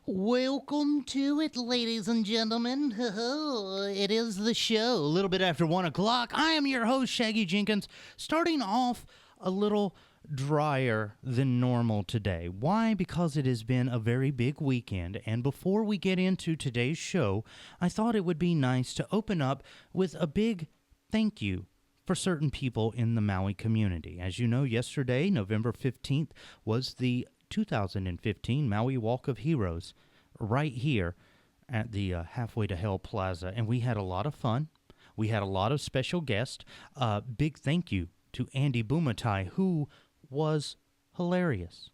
Welcome to it, ladies and gentlemen. It is the show, a little bit after 1 o'clock. I am your host, Shaggy Jenkins, starting off a little drier than normal today. Why? Because it has been a very big weekend, and before we get into today's show, I thought it would be nice to open up with a big thank you for certain people in the Maui community. As you know, yesterday, November 15th, was the 2015 Maui Walk of Heroes right here at the Halfway to Hell Plaza, and we had a lot of fun. We had a lot of special guests. Big thank you to Andy Bumatai, who was hilarious.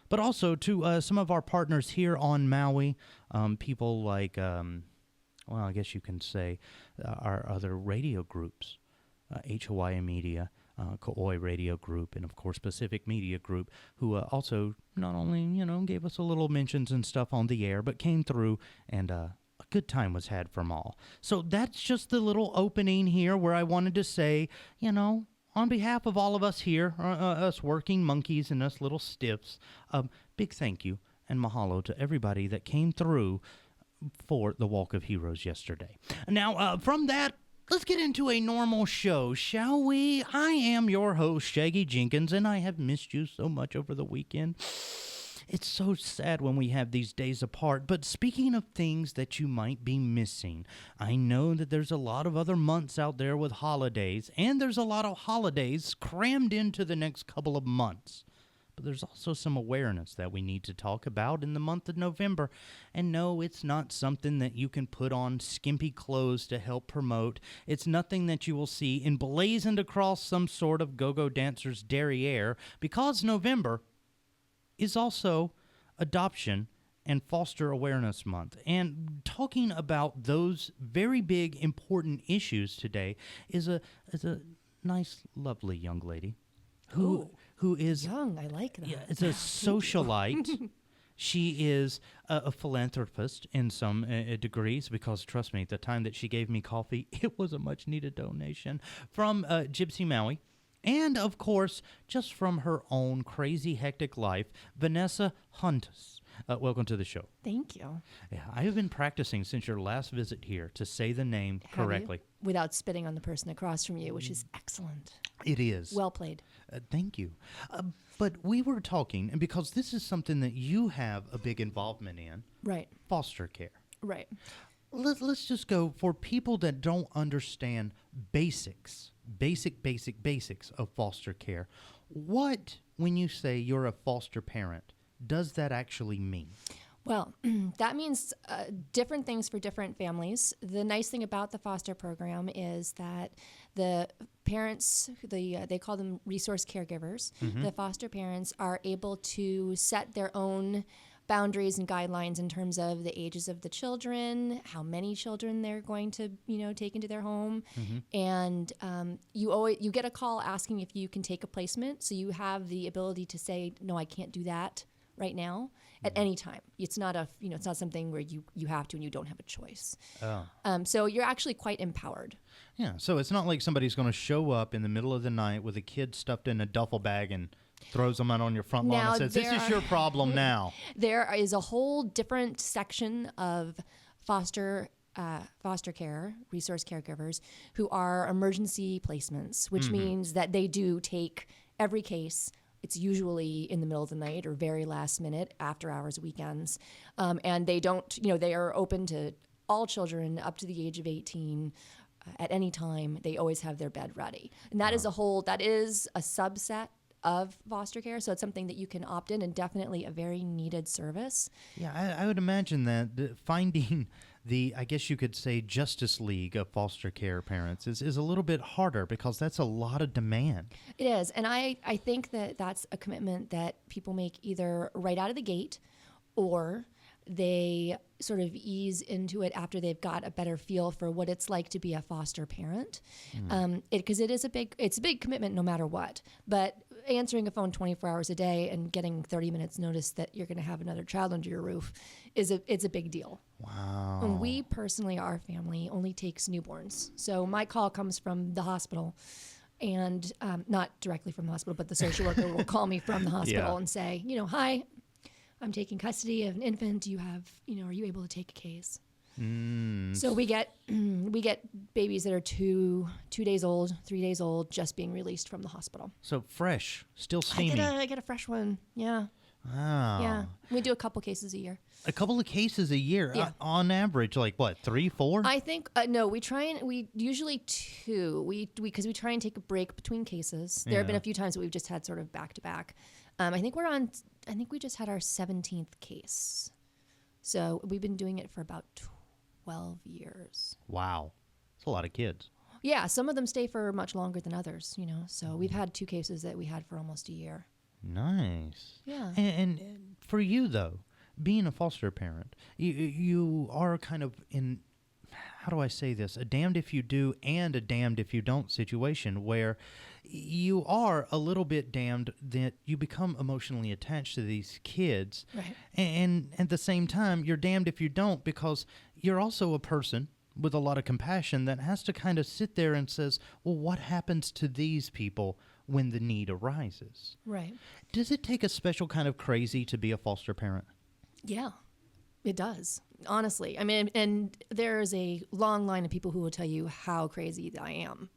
But also to some of our partners here on Maui, people like, I guess you can say our other radio groups, HOI Media, Kauai Radio Group, and of course Pacific Media Group, who also not only, gave us a little mentions and stuff on the air, but came through and a good time was had from all. So that's just the little opening here where I wanted to say, on behalf of all of us here, us working monkeys and us little stiffs, big thank you and mahalo to everybody that came through for the Walk of Heroes yesterday. Now, from that, let's get into a normal show, shall we? I am your host, Shaggy Jenkins, and I have missed you so much over the weekend. It's so sad when we have these days apart, but speaking of things that you might be missing, I know that there's a lot of other months out there with holidays, and there's a lot of holidays crammed into the next couple of months. But there's also some awareness that we need to talk about in the month of November. And no, it's not something that you can put on skimpy clothes to help promote. It's nothing that you will see emblazoned across some sort of go-go dancer's derriere, because November is also Adoption and Foster Awareness Month. And talking about those very big, important issues today is a nice, lovely young lady who is young. I like that. Yeah, it's a socialite. She is a philanthropist in some degrees, because trust me, the time that she gave me coffee, it was a much needed donation from Gypsy Maui. And, of course, just from her own crazy, hectic life, Vanessa Huntus. Welcome to the show. Thank you. Yeah, I have been practicing since your last visit here to say the name correctly. Without spitting on the person across from you, which is excellent. It is. Well played. Thank you. But we were talking, and because this is something that you have a big involvement in. Right. Foster care. Right. Let's just go for people that don't understand basics of foster care. What, when you say you're a foster parent, does that actually mean? Well, that means different things for different families. The nice thing about the foster program is that the parents, they call them resource caregivers, the foster parents are able to set their own boundaries and guidelines in terms of the ages of the children, how many children they're going to, take into their home. And you get a call asking if you can take a placement. So you have the ability to say, no, I can't do that right now at any time. It's not it's not something where you have to and you don't have a choice. So you're actually quite empowered. Yeah. So it's not like somebody's going to show up in the middle of the night with a kid stuffed in a duffel bag and throws them out on your front lawn and says, this is your problem now. There is a whole different section of foster care, resource caregivers, who are emergency placements, which means that they do take every case. It's usually in the middle of the night or very last minute, after hours, weekends. And they don't, they are open to all children up to the age of 18 at any time. They always have their bed ready. And that is a subset of foster care. So it's something that you can opt in, and definitely a very needed service. Yeah, I would imagine that finding the, I guess you could say, Justice League of foster care parents is a little bit harder, because that's a lot of demand. It is. And I think that that's a commitment that people make either right out of the gate, or they sort of ease into it after they've got a better feel for what it's like to be a foster parent. Because it's a big commitment no matter what. But answering a phone 24 hours a day and getting 30 minutes notice that you're going to have another child under your roof it's a big deal. Wow. And we personally, our family only takes newborns. So my call comes from the hospital. And not directly from the hospital, but the social worker will call me from the hospital and say, hi, I'm taking custody of an infant. Are you able to take a case? So we get babies that are 2 days old, 3 days old, just being released from the hospital. So fresh, still steamy. I get a fresh one. Yeah. Wow. Yeah. We do a couple cases a year. A couple of cases a year, Yeah. On average, like what, 3, 4? I think no. We usually 2. Because we try and take a break between cases. There have been a few times that we've just had sort of back to back. I think we just had our 17th case. So we've been doing it for about 12 years. Wow, that's a lot of kids. Yeah, some of them stay for much longer than others. So we've had 2 cases that we had for almost a year. Nice. Yeah. And for you though, being a foster parent, you are kind of in, how do I say this, a damned if you do and a damned if you don't situation where you are a little bit damned that you become emotionally attached to these kids. Right. And at the same time, you're damned if you don't, because you're also a person with a lot of compassion that has to kind of sit there and says, well, what happens to these people when the need arises? Right. Does it take a special kind of crazy to be a foster parent? Yeah, it does. Honestly. I mean, and there's a long line of people who will tell you how crazy I am.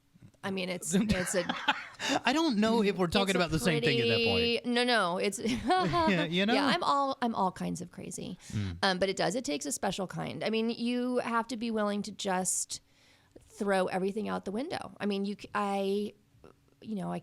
I mean, it's a. I don't know if we're talking about the same thing at that point. No, it's. Yeah, Yeah, I'm all kinds of crazy, but it does. It takes a special kind. I mean, you have to be willing to just throw everything out the window. I mean, I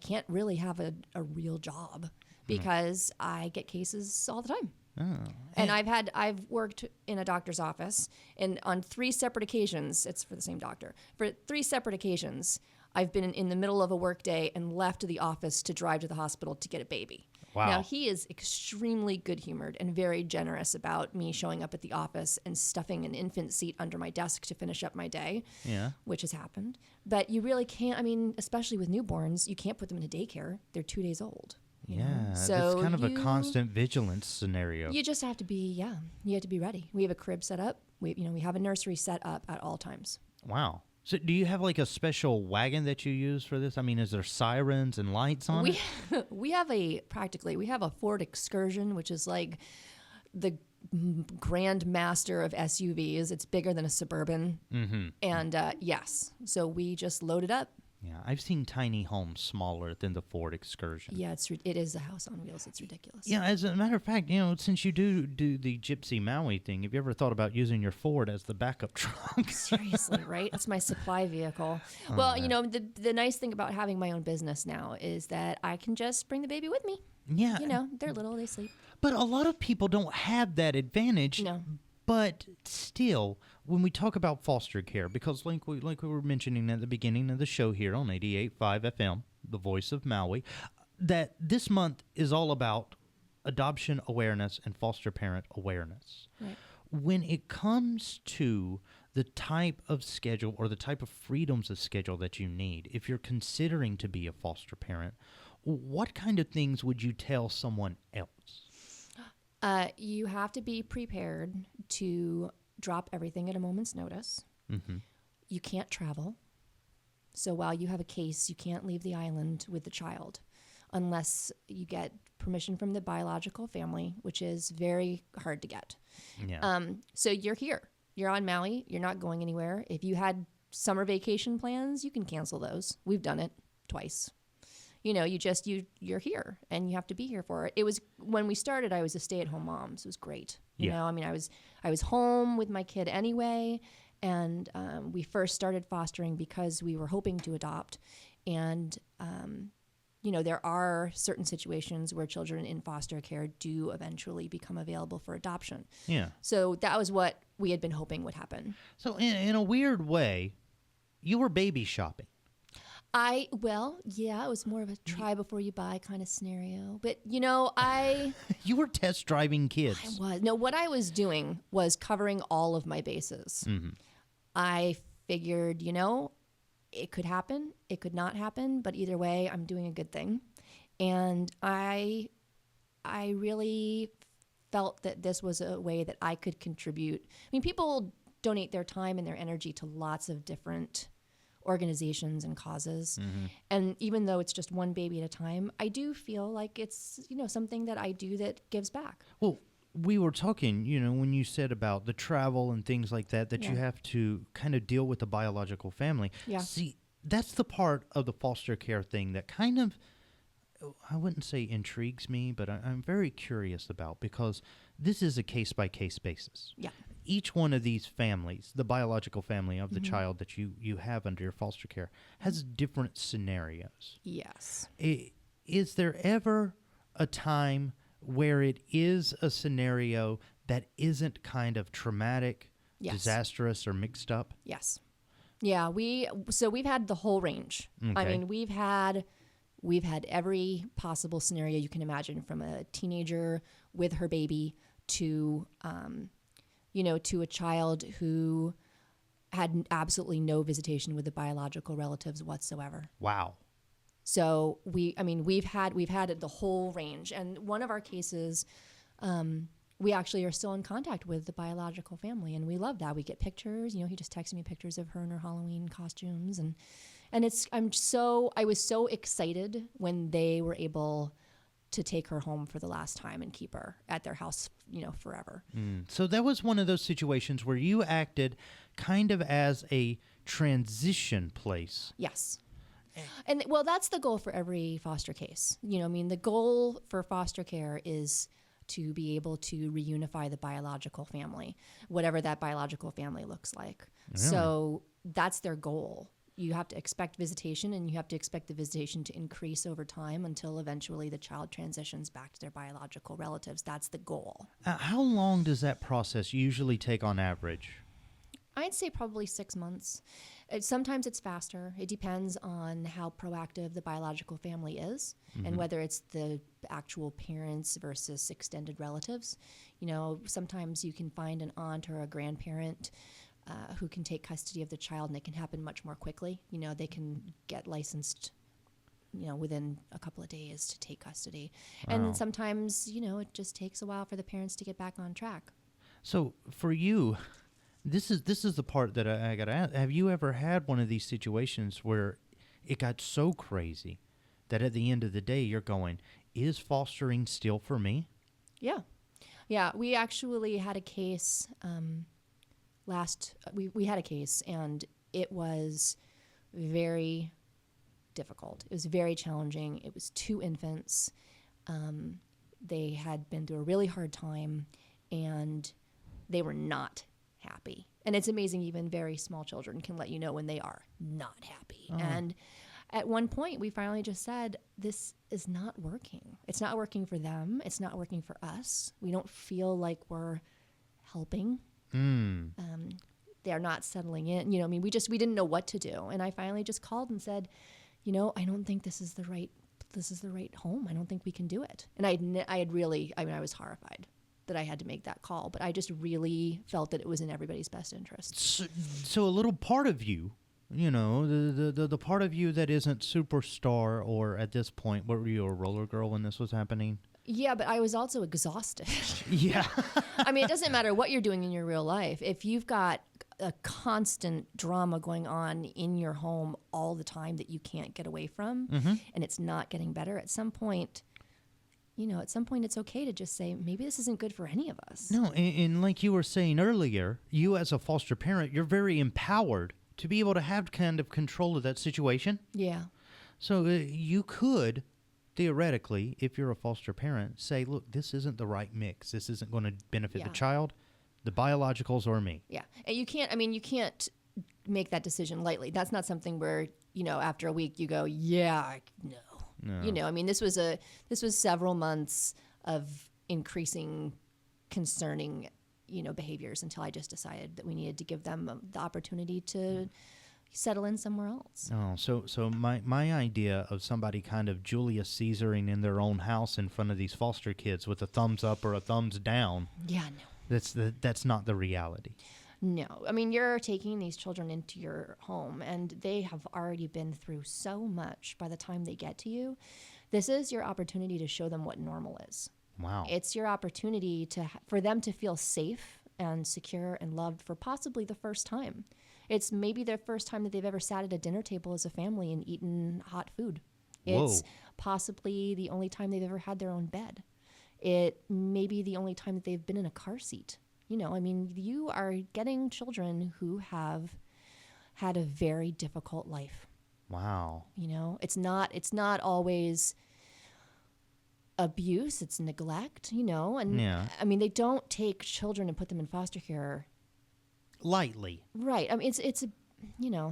can't really have a real job because I get cases all the time. Oh. And I've worked in a doctor's office, and on 3 separate occasions, it's for the same doctor. For 3 separate occasions, I've been in the middle of a work day and left the office to drive to the hospital to get a baby. Wow. Now, he is extremely good-humored and very generous about me showing up at the office and stuffing an infant seat under my desk to finish up my day, which has happened. But you really can't, I mean, especially with newborns, you can't put them in a daycare. They're 2 days old. Yeah, So it's kind of a constant vigilance scenario. You just have to be, you have to be ready. We have a crib set up. We have a nursery set up at all times. Wow. So do you have like a special wagon that you use for this? I mean, is there sirens and lights on it? We have a Ford Excursion, which is like the grand master of SUVs. It's bigger than a Suburban. Mm-hmm. And yes, so we just load it up. Yeah, I've seen tiny homes smaller than the Ford Excursion. Yeah, it is a house on wheels. It's ridiculous. Yeah, as a matter of fact, since you do the Gypsy Maui thing, have you ever thought about using your Ford as the backup truck? Seriously, right? It's my supply vehicle. Well, the nice thing about having my own business now is that I can just bring the baby with me. Yeah. They're little, they sleep. But a lot of people don't have that advantage. No. But still, when we talk about foster care, because like we were mentioning at the beginning of the show here on 88.5 FM, the voice of Maui, that this month is all about adoption awareness and foster parent awareness. Right. When it comes to the type of schedule or the type of freedoms of schedule that you need, if you're considering to be a foster parent, what kind of things would you tell someone else? You have to be prepared to drop everything at a moment's notice. Mm-hmm. You can't travel. So while you have a case, you can't leave the island with the child unless you get permission from the biological family, which is very hard to get. Yeah. So you're here. You're on Maui. You're not going anywhere. If you had summer vacation plans, you can cancel those. We've done it twice. You're here and you have to be here for it. It was when we started, I was a stay-at-home mom, so it was great. I was home with my kid anyway, and we first started fostering because we were hoping to adopt. And there are certain situations where children in foster care do eventually become available for adoption. Yeah. So that was what we had been hoping would happen. So in a weird way, you were baby shopping. It was more of a try before you buy kind of scenario. But, You were test driving kids. I was. No, what I was doing was covering all of my bases. Mm-hmm. I figured, it could happen, it could not happen, but either way, I'm doing a good thing. And I really felt that this was a way that I could contribute. I mean, people donate their time and their energy to lots of different organizations and causes. Mm-hmm. And even though it's just one baby at a time, I do feel like it's, something that I do that gives back. Well, we were talking, when you said about the travel and things like that, that you Yeah. have to kind of deal with the biological family. Yeah. See, that's the part of the foster care thing that kind of, I wouldn't say intrigues me, but I'm very curious about, because this is a case-by-case basis. Yeah. Each one of these families, the biological family of the child that you have under your foster care, has different scenarios. Yes. Is there ever a time where it is a scenario that isn't kind of traumatic, Yes. disastrous, or mixed up? Yes. Yeah, we've had the whole range. I Okay. mean, we've had every possible scenario you can imagine, from a teenager with her baby to to a child who had absolutely no visitation with the biological relatives whatsoever. Wow. So we've had the whole range. And one of our cases, we actually are still in contact with the biological family, and we love that. We get pictures. He just texted me pictures of her in her Halloween costumes, and I was so excited when they were able to take her home for the last time and keep her at their house, forever. So that was one of those situations where you acted kind of as a transition place. Yes. And well, that's the goal for every foster case. The goal for foster care is to be able to reunify the biological family, whatever that biological family looks like. Really? So that's their goal. You have to expect visitation, and you have to expect the visitation to increase over time until eventually the child transitions back to their biological relatives. That's the goal. How long does that process usually take on average? I'd say probably 6 months. Sometimes it's faster. It depends on how proactive the biological family is, and whether it's the actual parents versus extended relatives. Sometimes you can find an aunt or a grandparent who can take custody of the child, and it can happen much more quickly. They can get licensed, within a couple of days to take custody. Wow. And then sometimes, it just takes a while for the parents to get back on track. So for you, this is the part that I got to ask. Have you ever had one of these situations where it got so crazy that at the end of the day you're going, is fostering still for me? Yeah. Yeah, we actually had a case we had a case, and it was very difficult. It was very challenging. It was 2 infants. They had been through a really hard time, and they were not happy. And it's amazing, even very small children can let you know when they are not happy. Oh. And at one point, we finally just said, this is not working. It's not working for them. It's not working for us. We don't feel like we're helping. They're not settling in. We didn't know what to do. And I finally just called and said, I don't think this is the right home. I don't think we can do it. And I was horrified that I had to make that call, but I just really felt that it was in everybody's best interest. So a little part of you, the part of you that isn't superstar, or at this point, what were you, a roller girl when this was happening? Yeah, but I was also exhausted. Yeah. It doesn't matter what you're doing in your real life. If you've got a constant drama going on in your home all the time that you can't get away from, and it's not getting better, at some point it's okay to just say, maybe this isn't good for any of us. No, and like you were saying earlier, you as a foster parent, you're very empowered to be able to have kind of control of that situation. Yeah. So you could, theoretically, if you're a foster parent, say, look, this isn't the right mix. This isn't going to benefit the child, the biologicals, or me. Yeah. And you can't make that decision lightly. That's not something where, after a week you go, yeah, no. This was several months of increasing concerning, behaviors, until I just decided that we needed to give them the opportunity to settle in somewhere else. Oh, so my idea of somebody kind of Julius Caesaring in their own house in front of these foster kids with a thumbs up or a thumbs down. Yeah, no. That's not the reality. No. You're taking these children into your home, and they have already been through so much by the time they get to you. This is your opportunity to show them what normal is. Wow. It's your opportunity for them to feel safe and secure and loved for possibly the first time. It's maybe their first time that they've ever sat at a dinner table as a family and eaten hot food. It's possibly the only time they've ever had their own bed. It may be the only time that they've been in a car seat. I mean, you are getting children who have had a very difficult life. Wow. It's not always abuse, it's neglect, and Yeah. I mean, they don't take children and put them in foster care Lightly. right. I mean, it's a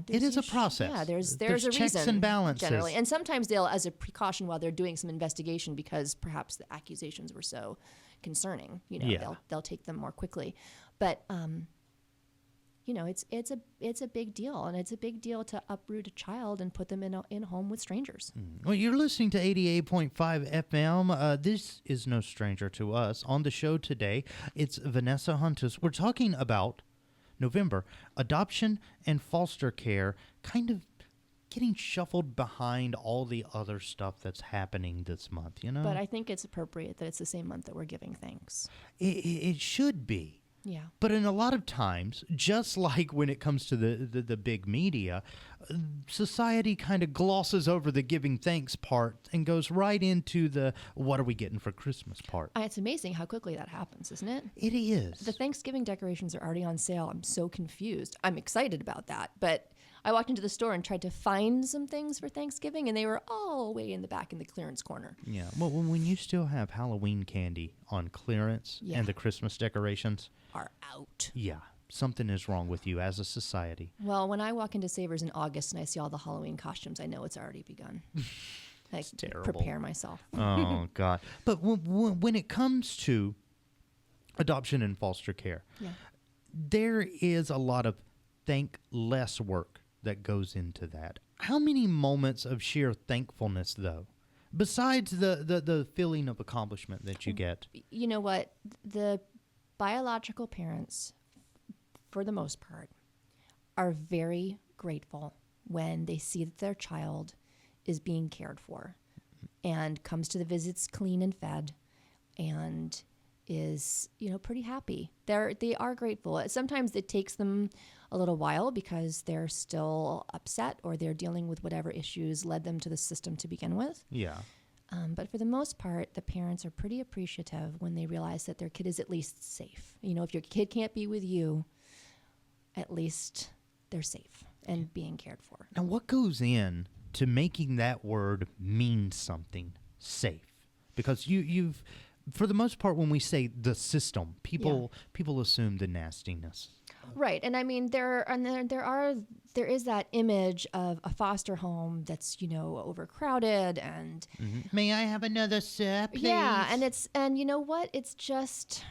It is a process. Yeah, there's a checks reason and balances. generally, and sometimes they'll, as a precaution while they're doing some investigation, because perhaps the accusations were so concerning, Yeah. they'll take them more quickly, but it's a big deal, and it's a big deal to uproot a child and put them in a home with strangers. Well, you're listening to 88.5 FM. This is no stranger to us. On the show today, it's Vanessa Huntus. We're talking about November, adoption and foster care, kind of getting shuffled behind all the other stuff that's happening this month, But I think it's appropriate that it's the same month that we're giving thanks. It should be. Yeah. But in a lot of times, just like when it comes to the big media, society kind of glosses over the giving thanks part and goes right into the what are we getting for Christmas part. It's amazing how quickly that happens, isn't it? It is. The Thanksgiving decorations are already on sale. I'm so confused. I'm excited about that. But I walked into the store and tried to find some things for Thanksgiving, and they were all way in the back in the clearance corner. Yeah. Well, when you still have Halloween candy on clearance Yeah. and the Christmas decorations, Are out. yeah, something is wrong with you as a society. Well, when I walk into Savers in August and I see all the Halloween costumes, I know it's already begun. I terrible. prepare myself. Oh, God. But when it comes to adoption and foster care, Yeah. there is a lot of thankless work that goes into that. How many moments of sheer thankfulness, though, besides the feeling of accomplishment that you get? You know what? The biological parents, for the most part, are very grateful when they see that their child is being cared for and comes to the visits clean and fed and is, pretty happy. They are grateful. Sometimes it takes them a little while because they're still upset or they're dealing with whatever issues led them to the system to begin with. Yeah. But for the most part, the parents are pretty appreciative when they realize that their kid is at least safe. If your kid can't be with you, at least they're safe and being cared for. Now, what goes in to making that word mean something, safe? Because you've, for the most part, when we say the system, people assume the nastiness. Right, and I mean there is that image of a foster home that's overcrowded and May I have another sip, please? yeah, and you know what? It's just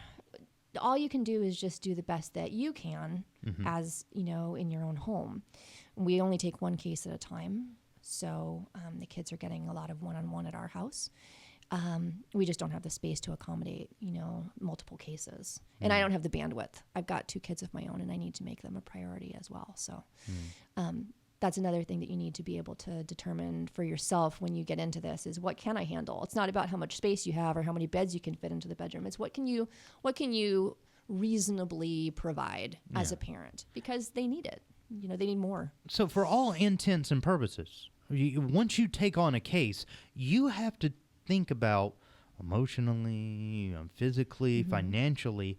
all you can do is just do the best that you can as in your own home. We only take one case at a time, so the kids are getting a lot of one-on-one at our house. We just don't have the space to accommodate, multiple cases. And I don't have the bandwidth. I've got 2 kids of my own, and I need to make them a priority as well. So that's another thing that you need to be able to determine for yourself when you get into this is what can I handle? It's not about how much space you have or how many beds you can fit into the bedroom. It's what can you reasonably provide as a parent, because they need it. They need more. So for all intents and purposes, once you take on a case, you have to think about emotionally, physically, financially,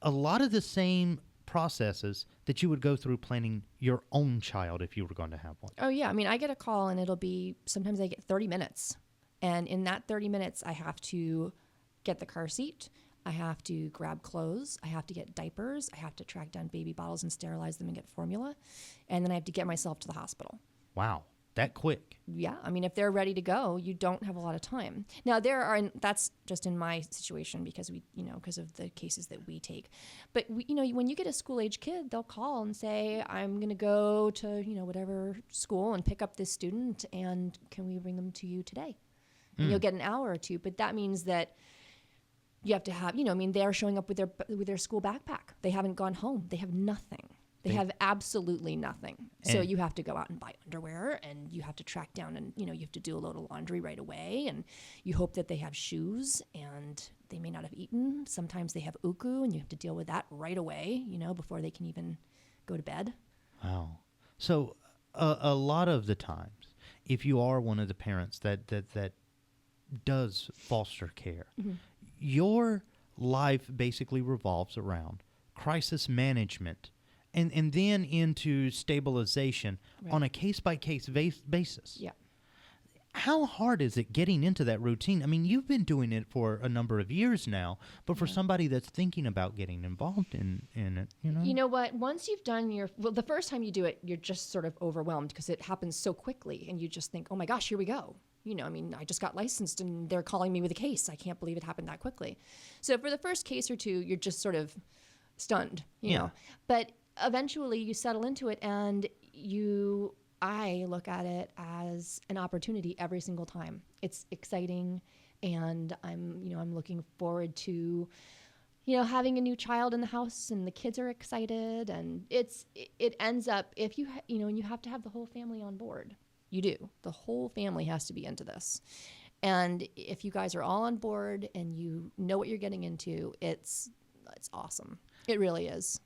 a lot of the same processes that you would go through planning your own child if you were going to have one. Oh, yeah. I mean, I get a call and sometimes I get 30 minutes. And in that 30 minutes, I have to get the car seat. I have to grab clothes. I have to get diapers. I have to track down baby bottles and sterilize them and get formula. And then I have to get myself to the hospital. Wow. That quick. Yeah, I mean, if they're ready to go, you don't have a lot of time. Now, that's just in my situation because because of the cases that we take. But when you get a school-age kid, they'll call and say, "I'm going to go to whatever school and pick up this student, and can we bring them to you today?" And you'll get an hour or 2, but that means that you have to have, they're showing up with their school backpack. They haven't gone home. They have nothing. They have absolutely nothing. So you have to go out and buy underwear, and you have to track down, and you have to do a load of laundry right away, and you hope that they have shoes, and they may not have eaten. Sometimes they have uku, and you have to deal with that right away, before they can even go to bed. Wow. So a lot of the times, if you are one of the parents that does foster care, your life basically revolves around crisis management and then into stabilization on a case-by-case basis. Yeah. How hard is it getting into that routine? I mean, you've been doing it for a number of years now, but for somebody that's thinking about getting involved in it, you know? You know what? Once you've done the first time you do it, you're just sort of overwhelmed because it happens so quickly and you just think, oh my gosh, here we go. I mean, I just got licensed and they're calling me with a case. I can't believe it happened that quickly. So for the first case or two, you're just sort of stunned, you know. But eventually you settle into it and I look at it as an opportunity every single time. It's exciting, and I'm looking forward to, having a new child in the house, and the kids are excited, and it ends up and you have to have the whole family on board. You do. The whole family has to be into this, and if you guys are all on board and you know what you're getting into, it's awesome. It really is.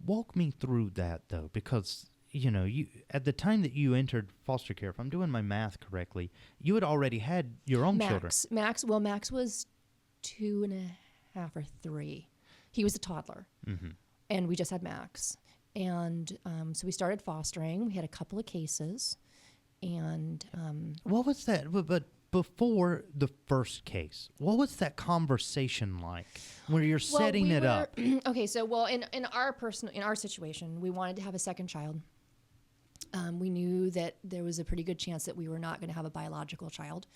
Walk me through that though, because you at the time that you entered foster care, if I'm doing my math correctly, you had already had your own children. Max was 2.5 or 3. He was a toddler, and we just had Max. And so we started fostering. We had a couple of cases, and what was that? But before the first case, what was that conversation like where you're setting it up? Okay, so in our situation, we wanted to have a second child. We knew that there was a pretty good chance that we were not going to have a biological child.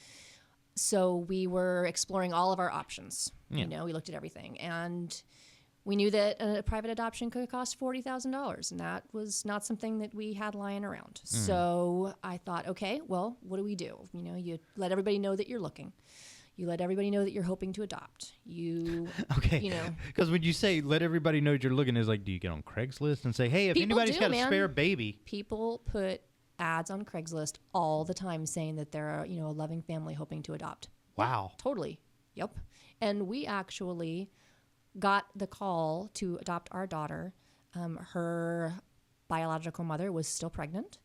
So we were exploring all of our options. We looked at everything. And we knew that a private adoption could cost $40,000. And that was not something that we had lying around. So I thought, okay, well, what do we do? You let everybody know that you're looking. You let everybody know that you're hoping to adopt. Because when you say let everybody know you're looking, is like, do you get on Craigslist and say, hey, if anybody's got a spare baby? People put ads on Craigslist all the time saying that they're a loving family hoping to adopt. Wow. Yeah, totally. Yep. And we actually got the call to adopt our daughter. Her biological mother was still pregnant.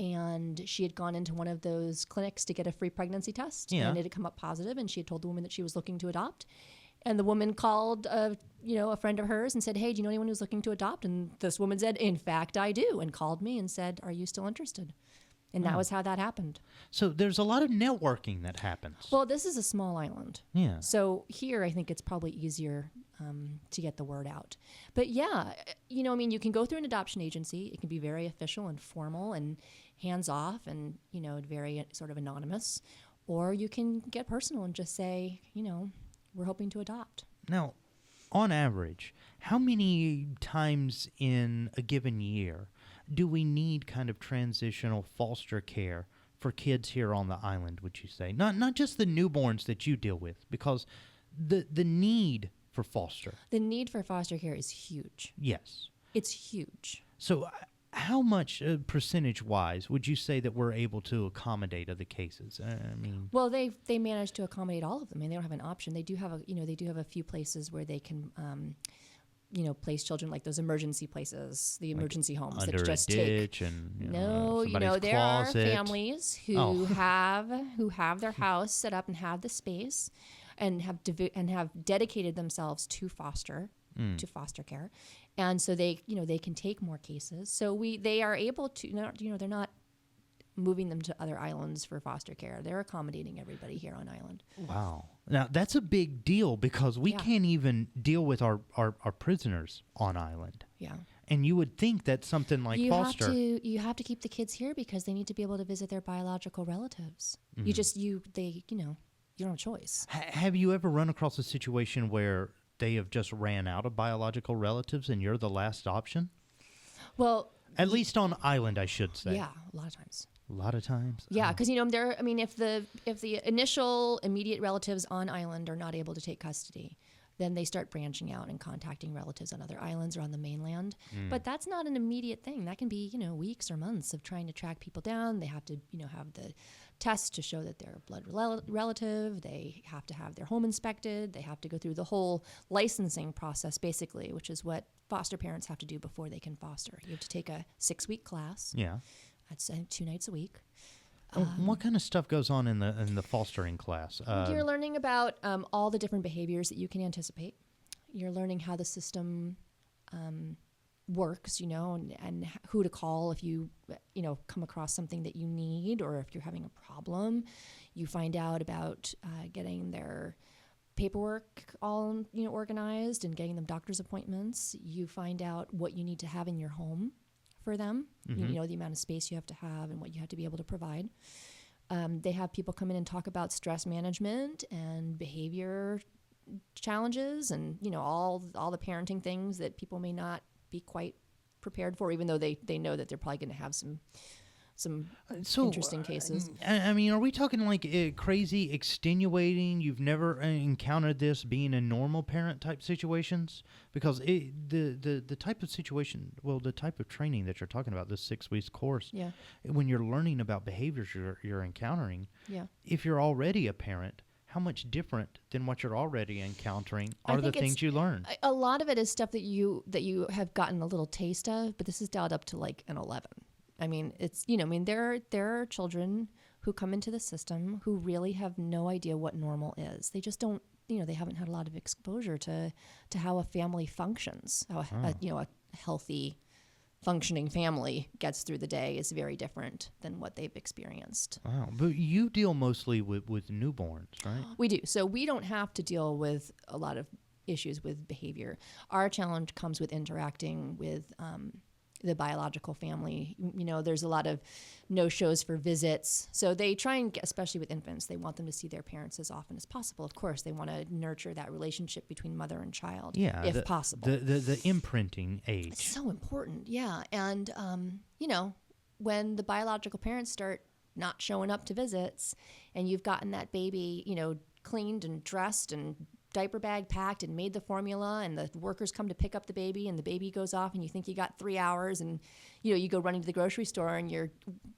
And she had gone into one of those clinics to get a free pregnancy test. And it had come up positive, and she had told the woman that she was looking to adopt. And the woman called a friend of hers and said, hey, do you know anyone who's looking to adopt? And this woman said, in fact, I do, and called me and said, are you still interested? And that was how that happened. So there's a lot of networking that happens. Well, this is a small island. Yeah. So here I think it's probably easier to get the word out. But yeah, you can go through an adoption agency. It can be very official and formal and hands off and, very sort of anonymous. Or you can get personal and just say, we're hoping to adopt. Now, on average, how many times in a given year do we need kind of transitional foster care for kids here on the island, would you say? Not just the newborns that you deal with, because the need for foster. The need for foster care is huge. Yes. It's huge. So how much percentage-wise would you say that we're able to accommodate other cases? Well, they manage to accommodate all of them. I mean, they don't have an option. They do have a few places where they can place children, like those emergency places, the emergency homes under that just a ditch take. And there closet. are families who have their house set up and have the space, and have dedicated themselves to foster care, and so they can take more cases. So they are able to. They're not moving them to other islands for foster care. They're accommodating everybody here on island. Wow. Now, that's a big deal because we can't even deal with our prisoners on island. Yeah. And you would think that something like foster... You have to keep the kids here because they need to be able to visit their biological relatives. You don't have a choice. Have you ever run across a situation where they have just ran out of biological relatives and you're the last option? Well... At least on island, I should say. Yeah, a lot of times. A lot of times. Yeah, because if the initial immediate relatives on island are not able to take custody, then they start branching out and contacting relatives on other islands or on the mainland. But that's not an immediate thing. That can be weeks or months of trying to track people down. They have to have the test to show that they're a blood relative. They have to have their home inspected. They have to go through the whole licensing process, basically, which is what foster parents have to do before they can foster. You have to take a 6-week class. Yeah. That's 2 nights a week. What kind of stuff goes on in the fostering class? You're learning about all the different behaviors that you can anticipate. You're learning how the system works, and who to call if you come across something that you need, or if you're having a problem. You find out about getting their paperwork all organized and getting them doctor's appointments. You find out what you need to have in your home for them, Mm-hmm. the amount of space you have to have and what you have to be able to provide. They have people come in and talk about stress management and behavior challenges and, all the parenting things that people may not be quite prepared for, even though they know that they're probably going to have some interesting cases. I mean, are we talking like crazy, extenuating? You've never encountered this being in normal parent type situations? Because the type of situation, the type of training that you're talking about, this 6 weeks course, Yeah. when you're learning about behaviors you're encountering, Yeah. if you're already a parent, how much different than what you're already encountering are the things you learn? A lot of it is stuff that you have gotten a little taste of, but this is dialed up to like an 11. I mean, it's, there are children who come into the system who really have no idea what normal is. They just don't, they haven't had a lot of exposure to how a family functions. How a healthy, functioning family gets through the day is very different than what they've experienced. Wow. But you deal mostly with newborns, right? We do. So we don't have to deal with a lot of issues with behavior. Our challenge comes with interacting with the biological family. There's a lot of no-shows for visits. So they try and get, especially with infants, they want them to see their parents as often as possible. Of course, they want to nurture that relationship between mother and child, if possible. The imprinting age. It's so important, yeah. And, when the biological parents start not showing up to visits and you've gotten that baby, cleaned and dressed and diaper bag packed and made the formula, and the workers come to pick up the baby, and the baby goes off, and you think you got 3 hours, and you go running to the grocery store and you're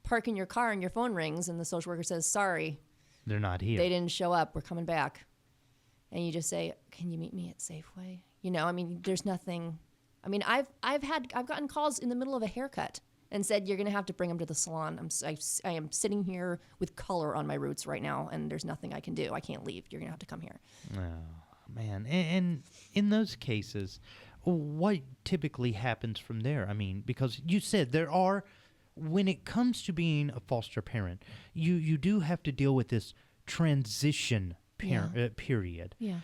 parking your car and your phone rings and the social worker says, sorry, they're not here. They didn't show up. We're coming back. And you just say, can you meet me at Safeway? There's nothing. I mean, I've gotten calls in the middle of a haircut and said, you're going to have to bring them to the salon. I am sitting here with color on my roots right now, and there's nothing I can do. I can't leave. You're going to have to come here. Oh, man. And in those cases, what typically happens from there? I mean, because you said there are, when it comes to being a foster parent, you do have to deal with this transition period. Yeah.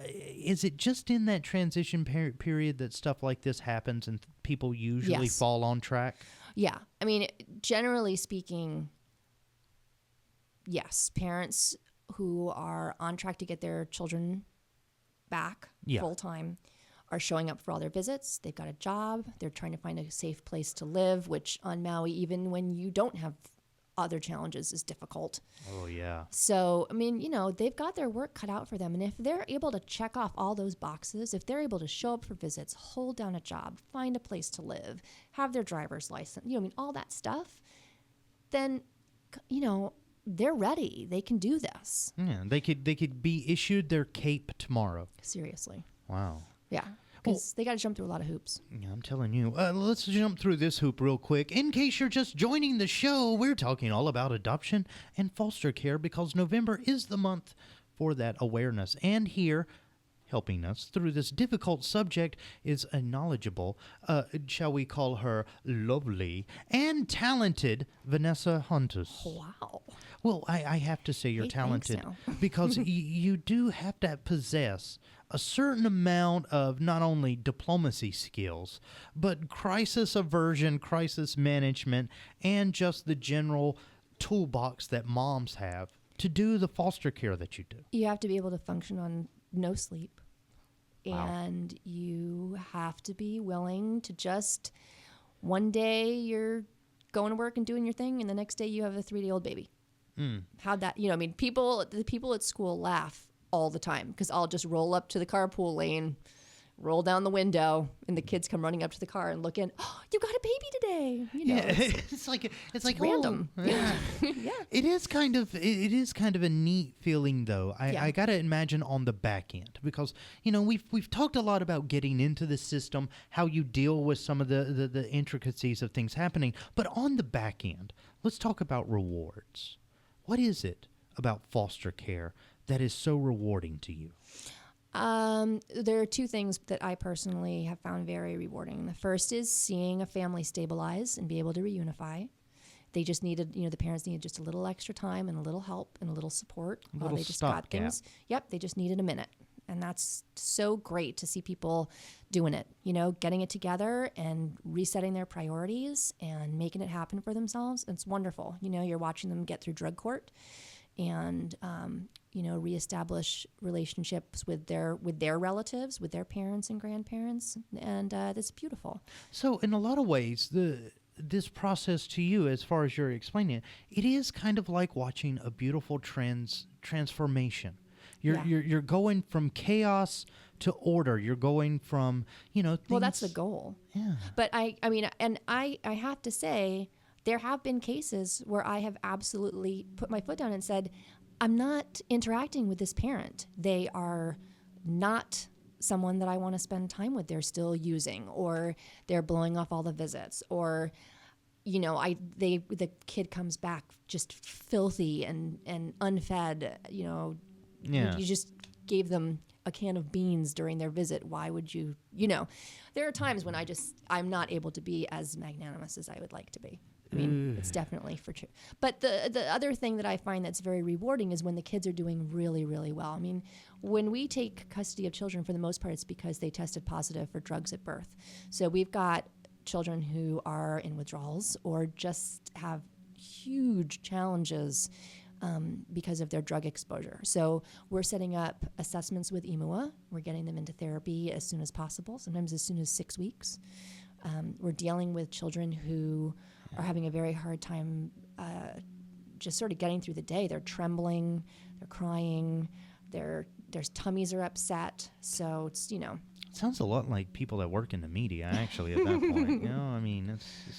Is it just in that transition period that stuff like this happens and people usually fall on track? Yeah. I mean, generally speaking, yes. Parents who are on track to get their children back full time are showing up for all their visits. They've got a job. They're trying to find a safe place to live, which on Maui, even when you don't have other challenges, is difficult. Oh, yeah. So, I mean, they've got their work cut out for them. And if they're able to check off all those boxes, if they're able to show up for visits, hold down a job, find a place to live, have their driver's license, all that stuff, then, they're ready. They can do this. Yeah, they could be issued their cape tomorrow. Seriously. Wow. Yeah. Because they got to jump through a lot of hoops. Yeah, I'm telling you. Let's jump through this hoop real quick. In case you're just joining the show, we're talking all about adoption and foster care because November is the month for that awareness. And here, helping us through this difficult subject, is a knowledgeable, shall we call her lovely and talented Vanessa Huntus. Wow. Well, I have to say you're talented because you do have to possess a certain amount of not only diplomacy skills, but crisis aversion, crisis management, and just the general toolbox that moms have to do the foster care that you do. You have to be able to function on no sleep. Wow. And you have to be willing to just, one day you're going to work and doing your thing, and the next day you have a 3-day-old baby. How'd that, the people at school laugh all the time because I'll just roll up to the carpool lane roll down the window, and the kids come running up to the car and look in. Oh, you got a baby today. It's like random. Oh, yeah. Yeah. It is kind of a neat feeling though. I gotta imagine on the back end, because we've talked a lot about getting into the system, how you deal with some of the intricacies of things happening, but on the back end, let's talk about rewards. What is it about foster care that is so rewarding to you? There are two things that I personally have found very rewarding. The first is seeing a family stabilize and be able to reunify. They just needed, the parents needed just a little extra time and a little help and a little support while they just got things. Yep, they just needed a minute. And that's so great to see people doing it, getting it together and resetting their priorities and making it happen for themselves. It's wonderful. You're watching them get through drug court and, reestablish relationships with their relatives, with their parents and grandparents. And that's beautiful. So in a lot of ways, this process to you, as far as you're explaining it, it is kind of like watching a beautiful transformation. You're going from chaos to order. You're going from, things. Well, that's the goal. Yeah. But I have to say, there have been cases where I have absolutely put my foot down and said, I'm not interacting with this parent. They are not someone that I want to spend time with. They're still using, or they're blowing off all the visits, or the kid comes back just filthy and unfed. You just gave them a can of beans during their visit. Why would you? There are times when I'm not able to be as magnanimous as I would like to be. I mean, it's definitely for true. But the other thing that I find that's very rewarding is when the kids are doing really, really well. I mean, when we take custody of children, for the most part, it's because they tested positive for drugs at birth. So we've got children who are in withdrawals or just have huge challenges because of their drug exposure. So we're setting up assessments with EMUA. We're getting them into therapy as soon as possible, sometimes as soon as 6 weeks. We're dealing with children who are having a very hard time just sort of getting through the day. They're trembling, they're crying, their tummies are upset. So it's, It sounds a lot like people that work in the media, actually, at that point.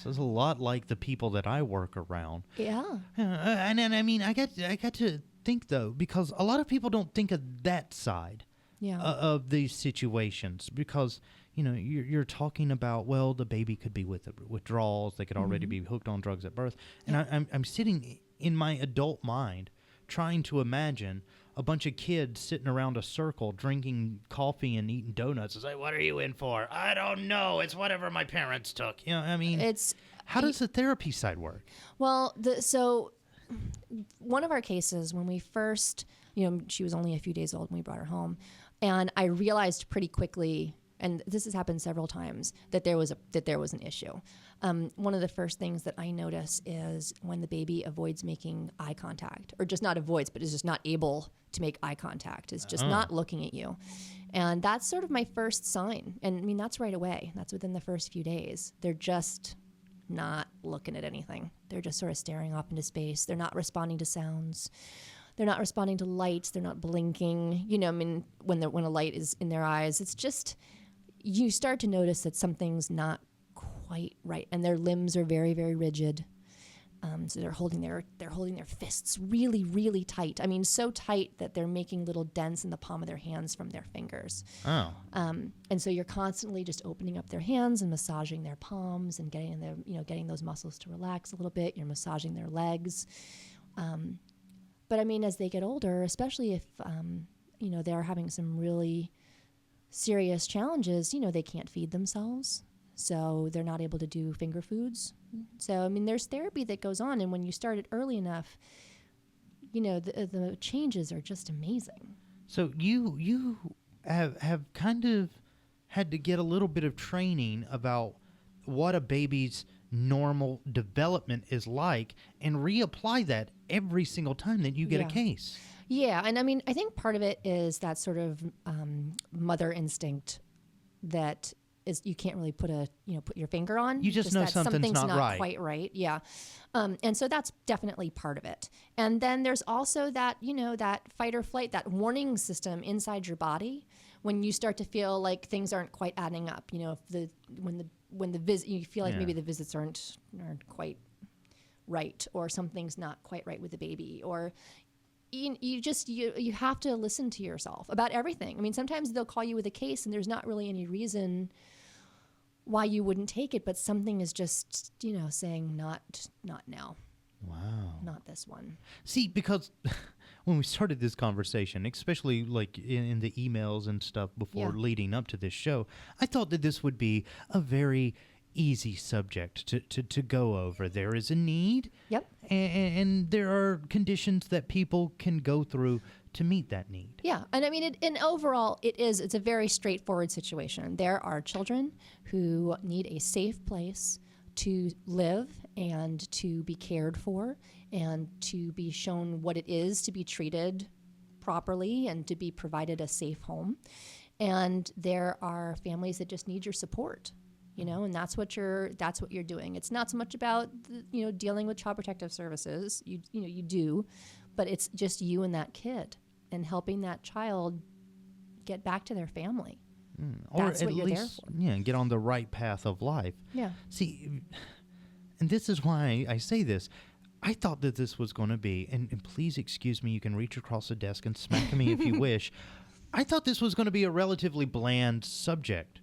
It's a lot like the people that I work around. Yeah. And then, I got to think, though, because a lot of people don't think of that side of these situations, because you're talking about, well, the baby could be with withdrawals. They could already be hooked on drugs at birth. And I'm sitting in my adult mind trying to imagine a bunch of kids sitting around a circle drinking coffee and eating donuts. It's like, what are you in for? I don't know. It's whatever my parents took. How does the therapy side work? Well, so one of our cases, when we first, she was only a few days old when we brought her home, and I realized pretty quickly, and this has happened several times, that there was an issue. One of the first things that I notice is when the baby avoids making eye contact, or just not avoids, but is just not able to make eye contact, is just not looking at you. And that's sort of my first sign. And that's right away. That's within the first few days. They're just not looking at anything. They're just sort of staring off into space. They're not responding to sounds. They're not responding to lights. They're not blinking. When a light is in their eyes, it's just, you start to notice that something's not quite right, and their limbs are very, very rigid. So they're holding their fists really, really tight. So tight that they're making little dents in the palm of their hands from their fingers. Oh. And so you're constantly just opening up their hands and massaging their palms and getting them, getting those muscles to relax a little bit. You're massaging their legs. But as they get older, especially if they're having some really serious challenges, they can't feed themselves. So they're not able to do finger foods. So, there's therapy that goes on. And when you start it early enough, the changes are just amazing. So you have kind of had to get a little bit of training about what a baby's normal development is like and reapply that every single time that you get a case. Yeah. And I think part of it is that sort of mother instinct that is, you can't really put your finger on. You just know that something's not right. Quite right. Yeah. And so that's definitely part of it. And then there's also that, that fight or flight, that warning system inside your body when you start to feel like things aren't quite adding up, if when the visit, you feel like maybe the visits aren't quite right, or something's not quite right with the baby, or you have to listen to yourself about everything. I mean, sometimes they'll call you with a case and there's not really any reason why you wouldn't take it, but something is just, saying not now. Wow. Not this one. See, because when we started this conversation, especially like in the emails and stuff before leading up to this show, I thought that this would be a very easy subject to go over. There is a need. Yep. And there are conditions that people can go through to meet that need. Yeah. And I mean, overall, it's a very straightforward situation. There are children who need a safe place to live and to be cared for and to be shown what it is to be treated properly and to be provided a safe home. And there are families that just need your support, and that's what you're doing. It's not so much about dealing with Child Protective Services. You do, but it's just you and that kid and helping that child get back to their family. That's what you're there for. Yeah, get on the right path of life. Yeah. See, and this is why I say this. I thought that this was going to be, and please excuse me, you can reach across the desk and smack me if you wish. I thought this was going to be a relatively bland subject.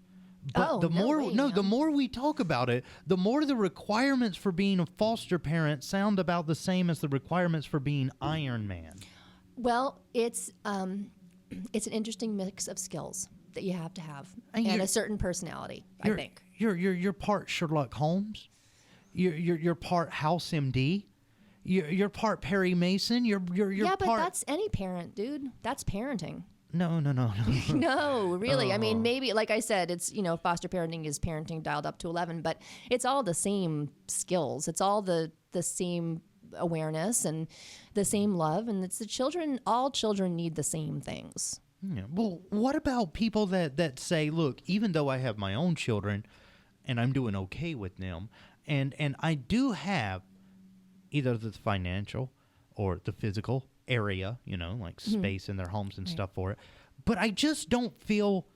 But the more we talk about it, the more the requirements for being a foster parent sound about the same as the requirements for being Iron Man. Well, it's an interesting mix of skills that you have to have, and a certain personality, I think. You're part Sherlock Holmes. You're part House MD. You're part Perry Mason. You're but part... that's any parent, dude. That's parenting. No. No, really. I mean, maybe, like I said, it's, foster parenting is parenting dialed up to 11, but it's all the same skills. It's all the same awareness and the same love. And it's all children need the same things. Yeah. Well, what about people that say, look, even though I have my own children and I'm doing okay with them, and I do have either the financial or the physical area, like space in their homes and stuff for it, but I just don't feel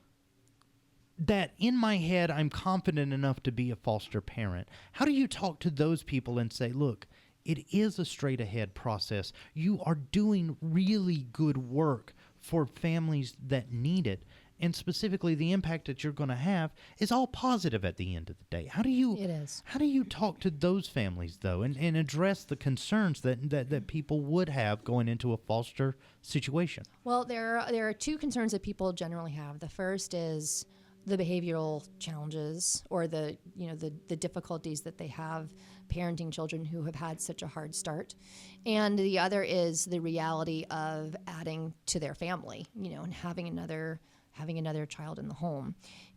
that in my head I'm confident enough to be a foster parent. How do you talk to those people and say, look, it is a straight ahead process. You are doing really good work for families that need it. And specifically, the impact that you're going to have is all positive at the end of the day. How do you talk to those families, though, and address the concerns that people would have going into a foster situation? Well, there are two concerns that people generally have. The first is the behavioral challenges or the difficulties that they have parenting children who have had such a hard start. And the other is the reality of adding to their family, and having another child in the home.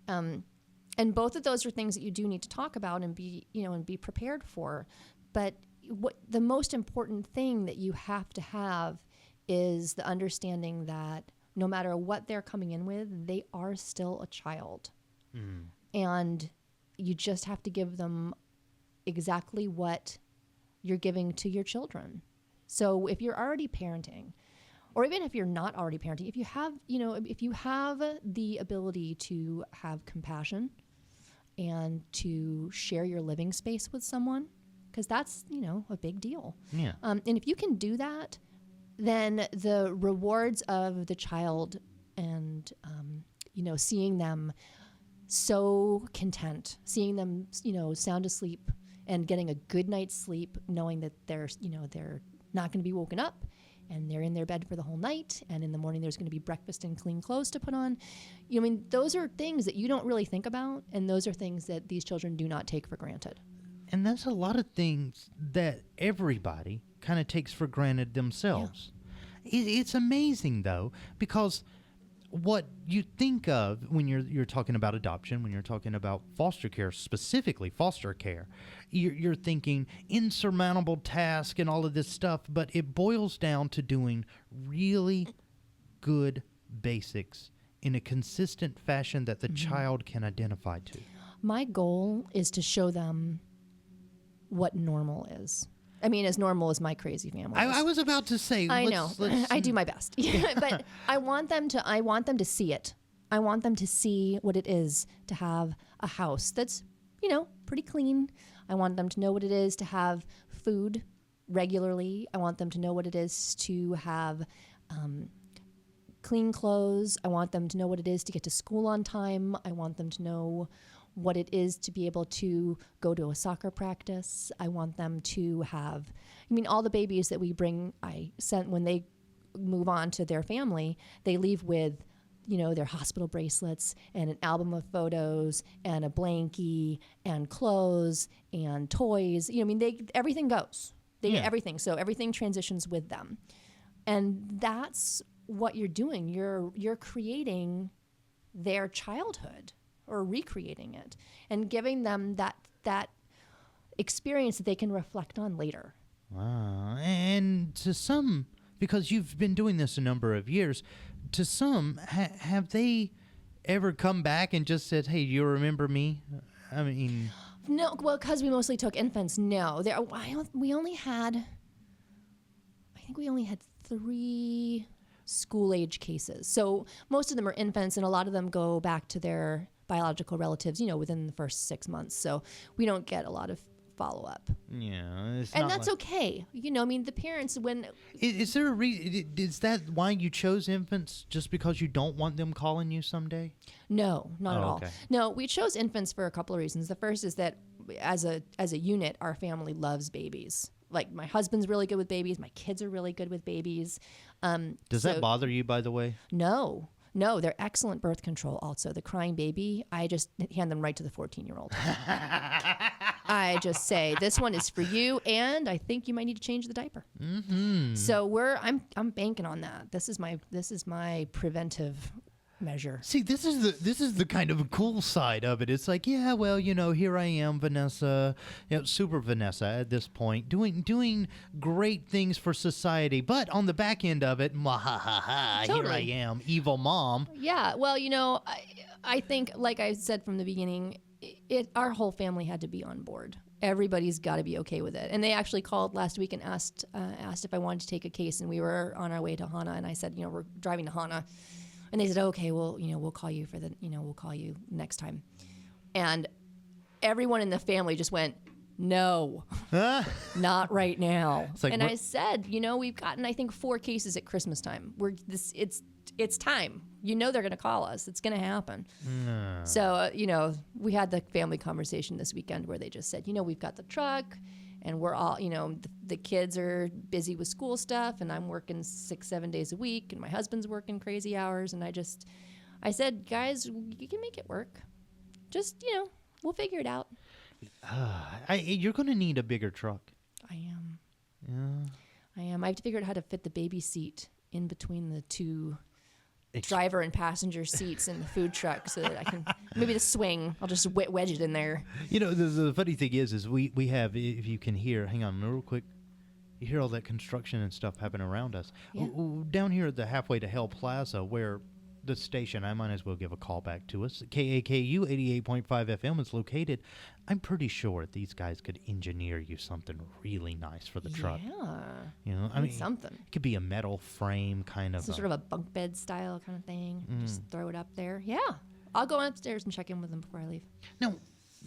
And both of those are things that you do need to talk about and be prepared for. But the most important thing that you have to have is the understanding that no matter what they're coming in with, they are still a child. Mm. And you just have to give them exactly what you're giving to your children. So if you're already parenting, or even if you're not already parenting, if you have the ability to have compassion and to share your living space with someone, because that's, a big deal. Yeah. And if you can do that, then the rewards of the child and, seeing them so content, seeing them, sound asleep and getting a good night's sleep, knowing that they're not going to be woken up and they're in their bed for the whole night, and in the morning there's going to be breakfast and clean clothes to put on. Those are things that you don't really think about, and those are things that these children do not take for granted. And that's a lot of things that everybody kind of takes for granted themselves. Yeah. It's amazing, though, because what you think of when you're talking about adoption, when you're talking about foster care, specifically foster care, you're thinking insurmountable task and all of this stuff, but it boils down to doing really good basics in a consistent fashion that the child can identify to. My goal is to show them what normal is. I mean, as normal as my crazy family is. I was about to say. I know. I do my best, but I want them to see it. I want them to see what it is to have a house that's, pretty clean. I want them to know what it is to have food regularly. I want them to know what it is to have clean clothes. I want them to know what it is to get to school on time. I want them to know what it is to be able to go to a soccer practice. I want them to have, all the babies that we bring, I sent when they move on to their family, they leave with, their hospital bracelets and an album of photos and a blankie and clothes and toys. Everything goes. They get everything. So everything transitions with them. And that's what you're doing. You're creating their childhood or recreating it and giving them that experience that they can reflect on later. Wow. And to some, because you've been doing this a number of years, to some, have they ever come back and just said, hey, you remember me? No, well, because we mostly took infants, no. We only had 3 school-age cases. So most of them are infants, and a lot of them go back to their biological relatives, within the first 6 months. So we don't get a lot of follow-up. Yeah. And that's okay. The parents, when... Is there a reason? Is that why you chose infants? Just because you don't want them calling you someday? No, not at all. Okay. No, we chose infants for a couple of reasons. The first is that as a unit, our family loves babies. Like, my husband's really good with babies. My kids are really good with babies. Does that bother you, by the way? No, they're excellent birth control also. The crying baby, I just hand them right to the 14-year-old. I just say, this one is for you, and I think you might need to change the diaper. Mm-hmm. So I'm banking on that. This is my preventive measure. See, this is the kind of a cool side of it. It's like, yeah, well, here I am, Vanessa, super Vanessa at this point, doing great things for society. But on the back end of it, Totally. Here I am, evil mom. Yeah, well, I think, like I said from the beginning, our whole family had to be on board. Everybody's got to be okay with it. And they actually called last week and asked if I wanted to take a case, and we were on our way to Hana, and I said, we're driving to Hana. And they said, okay, well, we'll call you we'll call you next time. And everyone in the family just went, no, not right now. Like, and I said, we've gotten, I think, 4 cases at Christmas time. It's time. They're going to call us. It's going to happen. No. So, we had the family conversation this weekend where they just said, we've got the truck, and we're all, the kids are busy with school stuff, and I'm working 6-7 days a week, and my husband's working crazy hours. And I said, guys, you can make it work. Just, we'll figure it out. You're going to need a bigger truck. I am. Yeah. I am. I have to figure out how to fit the baby seat in between the 2 driver and passenger seats in the food truck so that I can, maybe the swing, I'll just wedge it in there. The funny thing is we have, if you can hear, hang on real quick, you hear all that construction and stuff happening around us. Yeah. Down here at the Halfway to Hell Plaza, where the station, I might as well give a call back to us, KAKU 88.5 FM is located. I'm pretty sure these guys could engineer you something really nice for the truck. Yeah. Something. It could be a metal frame kind of. Some sort of a bunk bed style kind of thing. Just throw it up there. Yeah. I'll go upstairs and check in with them before I leave. Now,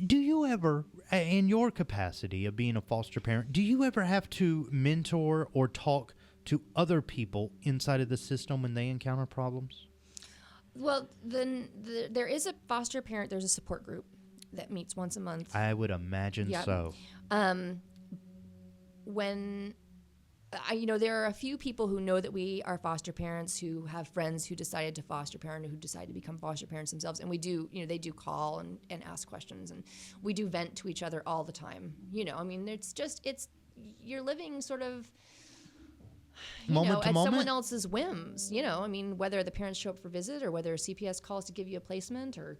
do you ever, in your capacity of being a foster parent, do you ever have to mentor or talk to other people inside of the system when they encounter problems? Well, then there is a foster parent. There's a support group that meets once a month. I would imagine so. When there are a few people who know that we are foster parents, who have friends who decided to foster parent, who decided to become foster parents themselves, and we do, they do call and ask questions, and we do vent to each other all the time. You're living sort of. Moment to at moment? someone else's whims, whether the parents show up for visit or whether CPS calls to give you a placement or,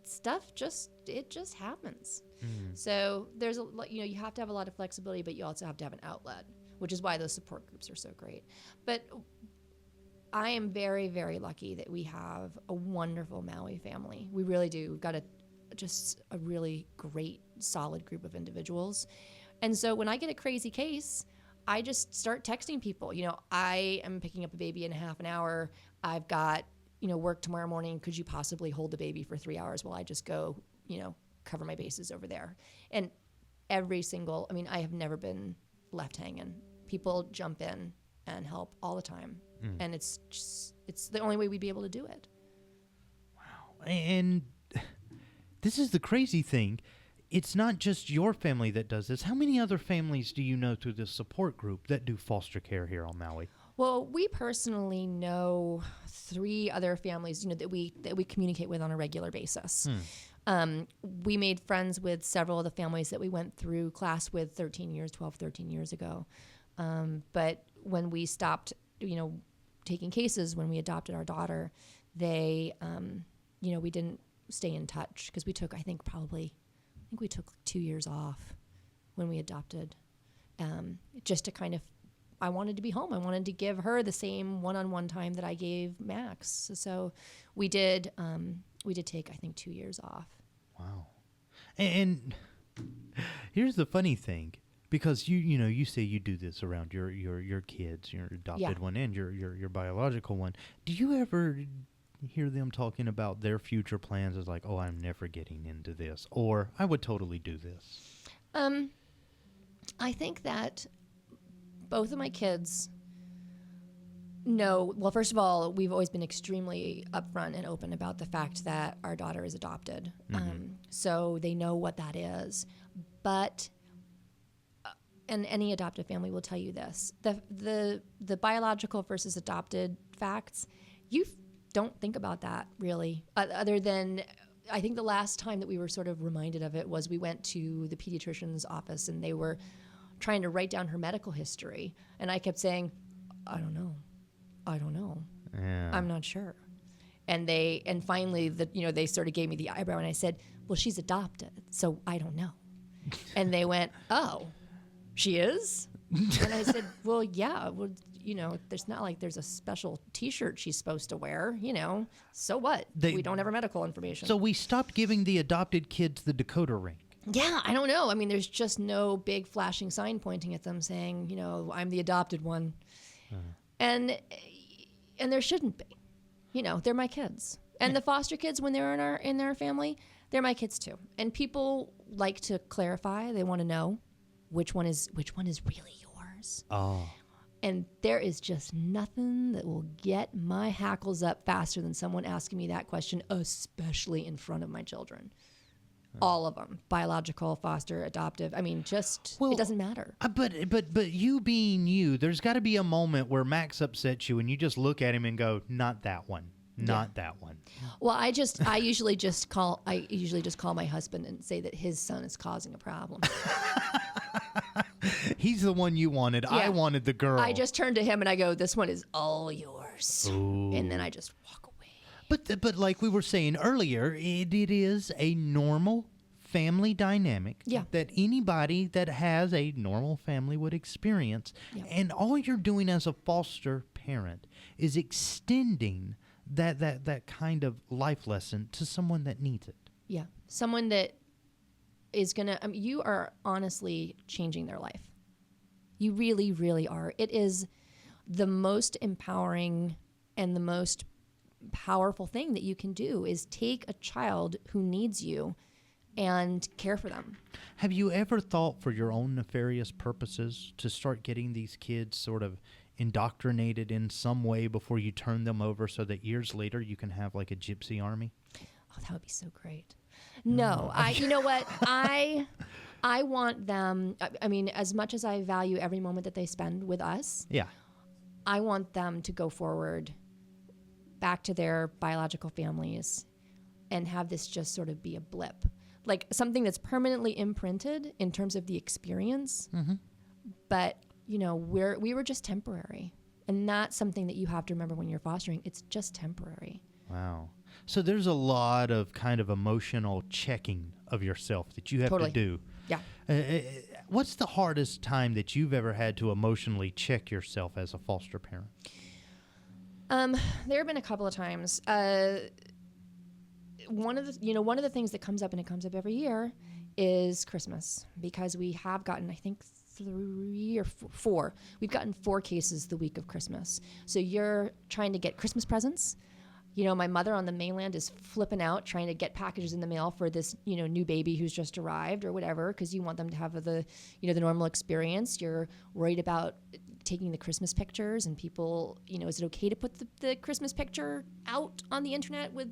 stuff just happens. So there's you have to have a lot of flexibility, but you also have to have an outlet, which is why those support groups are so great. But I am very, very lucky that we have a wonderful Maui family. We really do. We've got just a really great, solid group of individuals. And so when I get a crazy case, I just start texting people. I am picking up a baby in half an hour. I've got, work tomorrow morning. Could you possibly hold the baby for 3 hours while I just go, cover my bases over there? And I have never been left hanging. People jump in and help all the time. And it's the only way we'd be able to do it. Wow. And this is the crazy thing. It's not just your family that does this. How many other families do you know through this support group that do foster care here on Maui? Well, we personally know 3 other families, that we communicate with on a regular basis. We made friends with several of the families that we went through class with 13 years ago. But when we stopped, taking cases, when we adopted our daughter, they, we didn't stay in touch because we took, I think we took 2 years off when we adopted, just to kind of, I wanted to be home. I wanted to give her the same one-on-one time that I gave Max. So we did take, I think, 2 years off. Wow. And here's the funny thing, because you say you do this around your kids, your adopted one and your biological one. Do you ever hear them talking about their future plans as like, oh, I'm never getting into this, or I would totally do this? I think that both of my kids know, well, first of all, we've always been extremely upfront and open about the fact that our daughter is adopted. So they know what that is. But, and any adoptive family will tell you this, the biological versus adopted facts, you don't think about that really, other than, I think the last time that we were sort of reminded of it was we went to the pediatrician's office and they were trying to write down her medical history. And I kept saying, I don't know. Yeah. I'm not sure. And finally, they sort of gave me the eyebrow and I said, well, she's adopted, so I don't know. And they went, oh, she is? And I said, well, yeah, well, there's not like there's a special T-shirt she's supposed to wear, so what? We don't have her medical information. So we stopped giving the adopted kids the decoder ring. Yeah, I don't know. I mean, there's just no big flashing sign pointing at them saying, I'm the adopted one. And there shouldn't be. They're my kids. And the foster kids, when they're in their family, they're my kids too. And people like to clarify. They want to know which one is really yours. Oh. And there is just nothing that will get my hackles up faster than someone asking me that question, especially in front of my children. All of them, biological, foster, adoptive. I mean, it doesn't matter. But you being you, there's got to be a moment where Max upsets you and you just look at him and go, not that one, not that one. Well, I usually just call my husband and say that his son is causing a problem. He's the one you wanted. Yeah. I wanted the girl. I just turn to him and I go, this one is all yours. Ooh. And then I just walk away. But like we were saying earlier, it is a normal family dynamic that anybody that has a normal family would experience. Yeah. And all you're doing as a foster parent is extending that kind of life lesson to someone that needs it. Yeah. Someone that is going to, you are honestly changing their life. You really, really are. It is the most empowering and the most powerful thing that you can do is take a child who needs you and care for them. Have you ever thought for your own nefarious purposes to start getting these kids sort of indoctrinated in some way before you turn them over so that years later you can have like a gypsy army? Oh, that would be so great. No, you know what? I want them, I mean, as much as I value every moment that they spend with us, I want them to go forward back to their biological families and have this just sort of be a blip, like something that's permanently imprinted in terms of the experience. Mm-hmm. But, we were just temporary. And that's something that you have to remember when you're fostering. It's just temporary. Wow. So there's a lot of kind of emotional checking of yourself that you have to do. Yeah. What's the hardest time that you've ever had to emotionally check yourself as a foster parent? There have been a couple of times. One of the things that comes up, and it comes up every year, is Christmas, because we have gotten, I think, 3 or 4. We've gotten 4 cases the week of Christmas. So you're trying to get Christmas presents. My mother on the mainland is flipping out trying to get packages in the mail for this, new baby who's just arrived or whatever, because you want them to have the normal experience. You're worried about taking the Christmas pictures, and people, is it okay to put the Christmas picture out on the internet with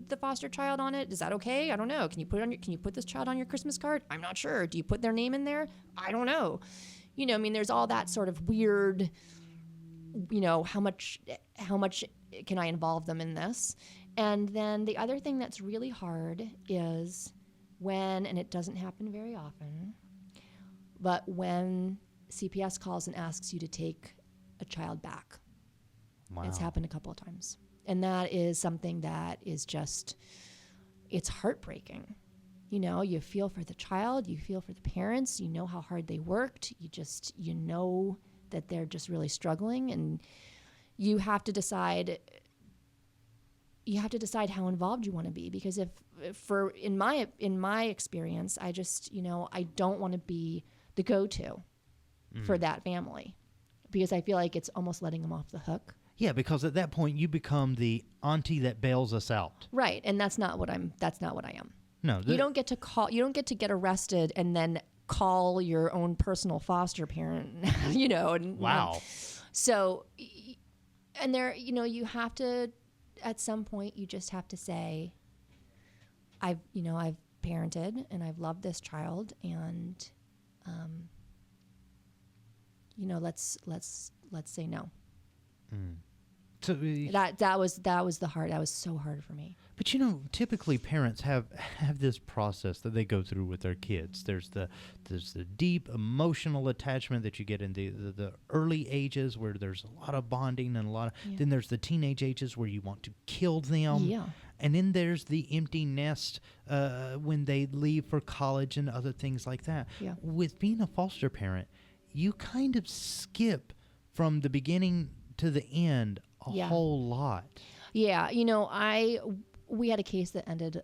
the foster child on it? Is that okay? I don't know. Can you put this child on your Christmas card? I'm not sure. Do you put their name in there? I don't know. There's all that sort of weird, how much can I involve them in this? And then the other thing that's really hard is when, and it doesn't happen very often, but when CPS calls and asks you to take a child back. Wow. It's happened a couple of times. And that is something that is just, it's heartbreaking. You feel for the child, you feel for the parents, you know how hard they worked, you know that they're just really struggling, and you have to decide how involved you want to be, because in my experience, I just, I don't want to be the go-to for that family, because I feel like it's almost letting them off the hook. Yeah, because at that point you become the auntie that bails us out. Right, and that's not what I am. No, you don't get to get arrested and then call your own personal foster parent, and wow. So, and there, you have to, at some point, you just have to say, I've parented and I've loved this child, and, let's say no. Mm. So that was so hard for me. But typically parents have this process that they go through with their kids. There's the deep emotional attachment that you get in the early ages, where there's a lot of bonding and a lot of. Then there's the teenage ages where you want to kill them. Yeah. And then there's the empty nest when they leave for college and other things like that. Yeah. With being a foster parent, you kind of skip from the beginning to the end a whole lot. Yeah, we had a case that ended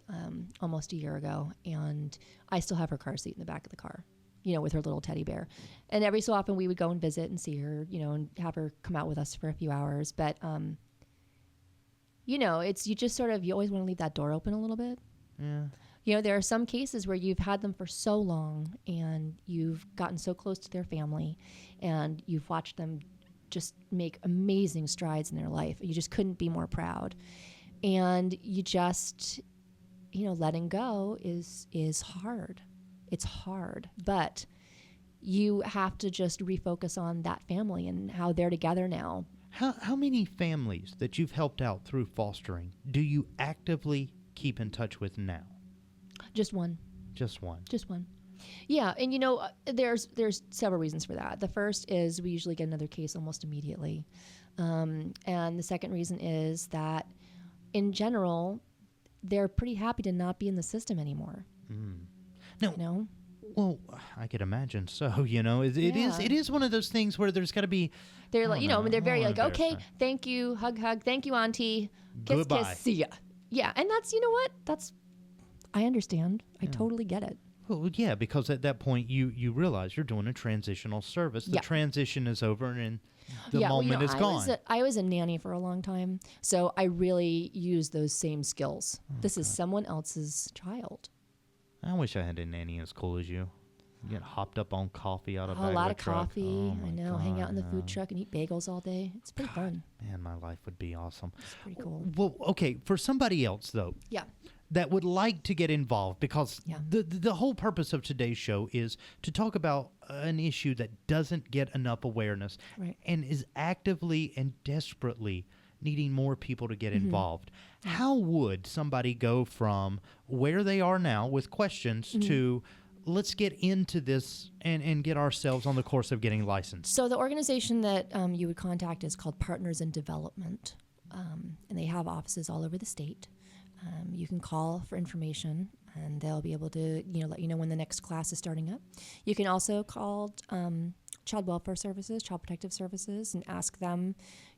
almost a year ago, and I still have her car seat in the back of the car, with her little teddy bear. And every so often we would go and visit and see her, and have her come out with us for a few hours. But, it's you always want to leave that door open a little bit. Yeah. There are some cases where you've had them for so long and you've gotten so close to their family and you've watched them just make amazing strides in their life. You just couldn't be more proud. And you just, letting go is hard. It's hard, but you have to just refocus on that family and how they're together now. How many families that you've helped out through fostering do you actively keep in touch with now? Just one. Just one. Just one. Yeah, and there's several reasons for that. The first is we usually get another case almost immediately. And the second reason is that in general, they're pretty happy to not be in the system anymore. No. Well, I could imagine so. It is one of those things where there's got to be. They're like, they're very like, okay, thank you, hug, thank you, auntie, kiss, goodbye. Kiss, see ya. Yeah, and that's, I understand. I totally get it. Well, yeah, because at that point you realize you're doing a transitional service. The transition is over, and the moment is gone. I was a nanny for a long time, so I really use those same skills. This is someone else's child. I wish I had a nanny as cool as you. You get hopped up on coffee out of a lot of truck. coffee. I know. Hang out in the food truck and eat bagels all day. It's pretty fun. Man, my life would be awesome. It's pretty cool. Well, okay, for somebody else though. Yeah. That would like to get involved, because the whole purpose of today's show is to talk about an issue that doesn't get enough awareness, and is actively and desperately needing more people to get involved. How would somebody go from where they are now with questions to let's get into this and get ourselves on the course of getting licensed? So the organization that you would contact is called Partners in Development, and they have offices all over the state. You can call for information, and they'll be able to, let you know when the next class is starting up. You can also call Child Welfare Services, Child Protective Services, and ask them,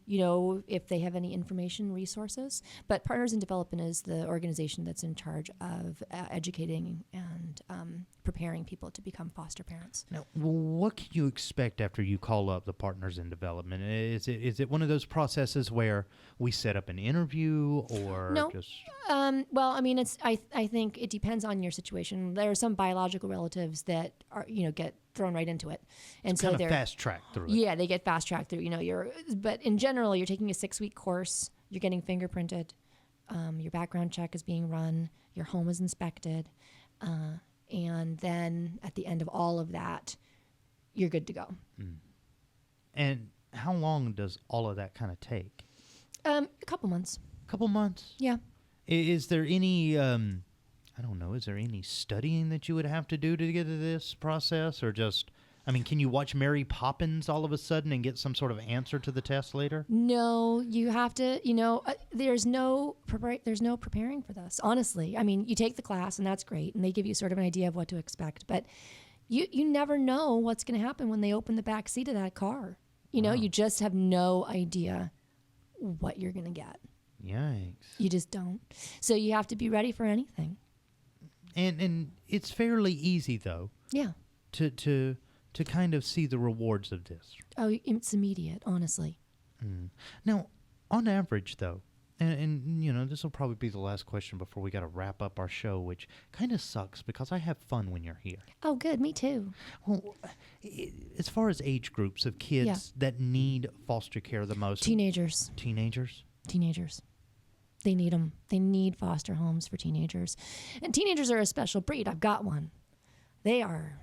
if they have any information, resources. But Partners in Development is the organization that's in charge of educating and and preparing people to become foster parents. Now, what can you expect after you call up the Partners in Development? Is it one of those processes where we set up an interview or No. just... Well, I mean, I think it depends on your situation. There are some biological relatives that are, get thrown right into it. And so they're fast-tracked through it. Yeah, they get fast-tracked through, but in general, you're taking a 6-week course, you're getting fingerprinted, your background check is being run, your home is inspected, and then at the end of all of that, you're good to go. And how long does all of that kind of take? A couple months. Couple months? Yeah. Is there any, I don't know, is there any studying that you would have to do to get to this process? Or just, can you watch Mary Poppins all of a sudden and get some sort of answer to the test later? No, you have to, there's no preparing for this, honestly. You take the class and that's great. And they give you sort of an idea of what to expect. But you never know what's going to happen when they open the back seat of that car. Wow. You just have no idea what you're going to get. Yikes. You just don't. So you have to be ready for anything. And it's fairly easy, though. Yeah. To kind of see the rewards of this. Oh, it's immediate, honestly. Now, on average, though, and this will probably be the last question before we got to wrap up our show, which kind of sucks because I have fun when you're here. Oh, good. Me too. Well, as far as age groups of kids that need foster care the most. Teenagers. Teenagers? Teenagers. They need them. They need foster homes for teenagers. And teenagers are a special breed. I've got one. They are,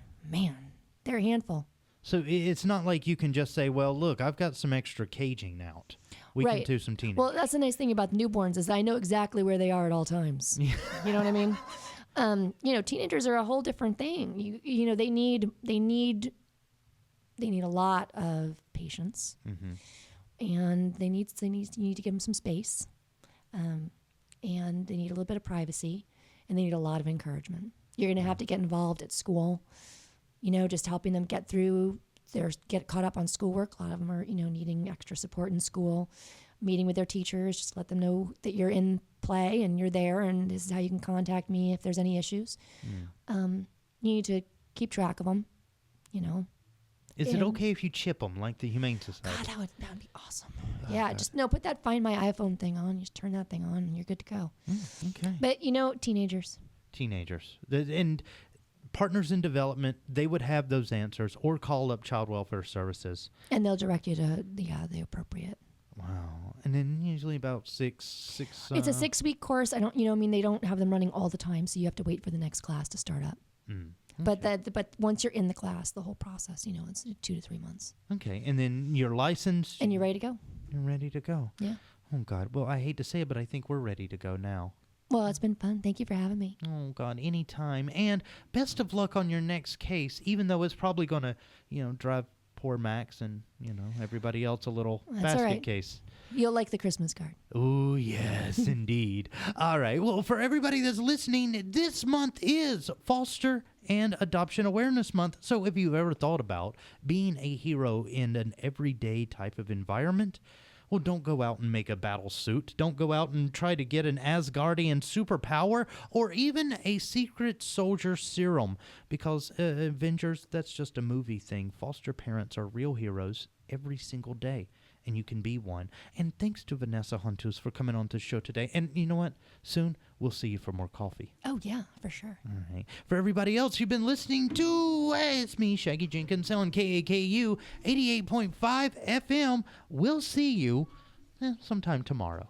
they're a handful. So it's not like you can just say, well, look, I've got some extra caging out. We can do some teenagers. Well, that's the nice thing about newborns is I know exactly where they are at all times. You know what I mean? Teenagers are a whole different thing. They need a lot of patience, and you need to give them some space, and they need a little bit of privacy, and they need a lot of encouragement. You're going to have to get involved at school, just helping them get through. Get caught up on schoolwork. A lot of them are, needing extra support in school, meeting with their teachers, just let them know that you're in play and you're there and this is how you can contact me if there's any issues. You need to keep track of them, Is it okay if you chip them like the Humane Society? God, that would be awesome. Yeah, just put that Find My iPhone thing on. You just turn that thing on and you're good to go. Okay. But, teenagers. Teenagers. And Partners in Development, they would have those answers or call up Child Welfare Services. And they'll direct you to the appropriate. Wow. And then usually about six. It's a 6-week course. They don't have them running all the time, so you have to wait for the next class to start up. Okay. But once you're in the class, the whole process, it's 2 to 3 months. Okay. And then you're licensed. And you're ready to go. You're ready to go. Yeah. Oh, God. Well, I hate to say it, but I think we're ready to go now. Well, it's been fun. Thank you for having me. Oh, God, anytime. And best of luck on your next case, even though it's probably going to, drive poor Max and, everybody else a little basket case. You'll like the Christmas card. Oh, yes, indeed. All right. Well, for everybody that's listening, this month is Foster and Adoption Awareness Month. So if you've ever thought about being a hero in an everyday type of environment, well, don't go out and make a battle suit. Don't go out and try to get an Asgardian superpower or even a secret soldier serum because Avengers, that's just a movie thing. Foster parents are real heroes every single day, and you can be one. And thanks to Vanessa Huntus for coming on the show today. And you know what? Soon we'll see you for more coffee. Oh, yeah, for sure. All right. For everybody else you've been listening to, it's me, Shaggy Jenkins, on KNUQ 88.5 FM. We'll see you sometime tomorrow.